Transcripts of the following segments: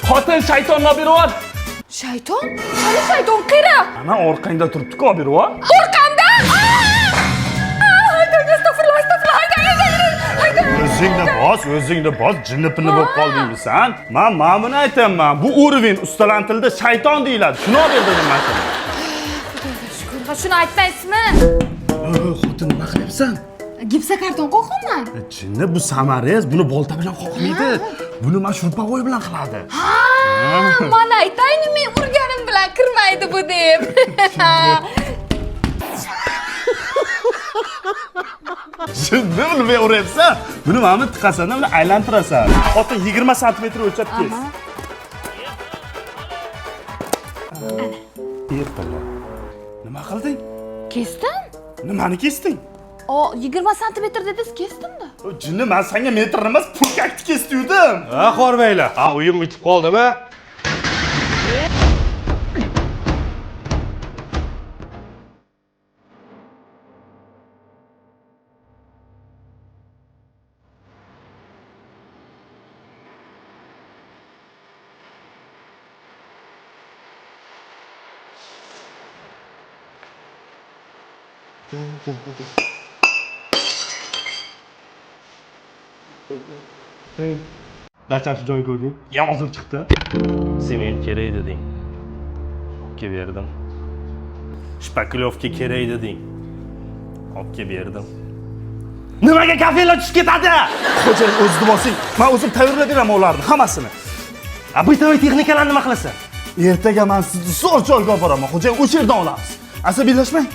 Xotin shaytonni olib berib. Shayton? Qani shayton qira? Ana orqangda turibdi-ku, olib berib. Qo'rqamda? O'zingni bos, jinnipini bo'lib qoldingmi sen? Men buni aytaman. Bu urovень ustalan tilida shayton deyiladi. Shuni olib berdim men sana. Shukr, shuni aytmaysizmi? Xotin nima qilyapsan? Gipsakarton qo'qaman. Jinni bu samarez, buni bolta bilan qoqmaydi. Buni men shurpavoy bilan qiladi. Mana aytaymi, men urganim bilan kirmaydi bu deb. Jinni nima uryapsan? Buni mana tiqasan, buni aylantirasan. Xotin 20 sm o'lchab kes. Ertalar. Nima qilding? Kesdim? Nimani kesding? O 20 sm dedingiz, kesdim-da. Jinni, men senga metr emas, pulkakni kesdim. Ha, qorbaylar. Ha, uyim bitib qoldimi? Dachasi joy ko'rding? Yomon chiqdi. Sement kerak deding. Olib berdim. Shpakilovka kerak deding. Olib berdim. Nimaga kafelar tushib ketadi? Xo'jayin o'zini bosing. Men o'zim tayyorlab beraman ularni hammasini. Buytavoy texnikalarni nima qilasan? Ertaga men sizni zo'r joyga olib boraman. Xo'jayin o'sha yerdan olamiz. Asabiylashmang.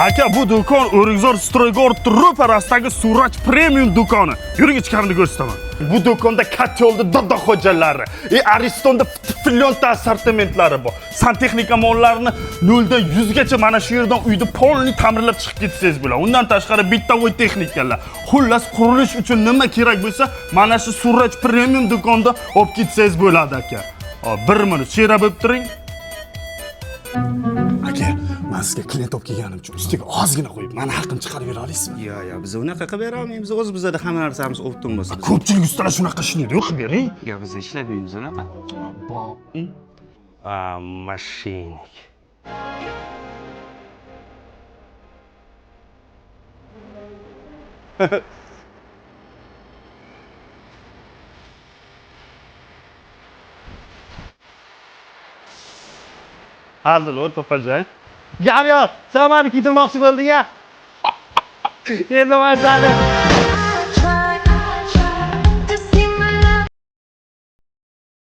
Aka, bu do'kon O'rikzor Stroygord ro'parasidagi Suraj Premium do'koni. Yuring ichkarini ko'rsataman. Bu do'konda katta yo'lda dodda xo'jalari, Aristonda millionta assortimentlari bor. Santexnika mollarini 0 dan 100 gacha mana shu yerdan uyda polni ta'mirlab chiqib ketsangiz bo'ladi. Undan tashqari bittavoy texnikalar. Xullas, qurilish uchun nima kerak bo'lsa, mana shu Suraj Premium do'konda olib ketsangiz bo'ladi aka. Hop, 1 minut chera bo'lib turing. Aka, men sizga klient olib kelganim uchun ustiga ozgina qo'yib, meni haqqimni chiqarib bera olasizmi? Yo'q, biz unaqa qilib bera olmaymiz. O'z bizda hamma narsamiz optim bo'lsa. Ko'pchilik ustalar shunaqa ishlaydi, yo'q qilib bering. Yo'q, biz ishlamaymiz unaqa. Mashinik. Hazır ol, papacan. Jamiyat, sen meni kitirmoqchi bo'lding-a? Endi men seni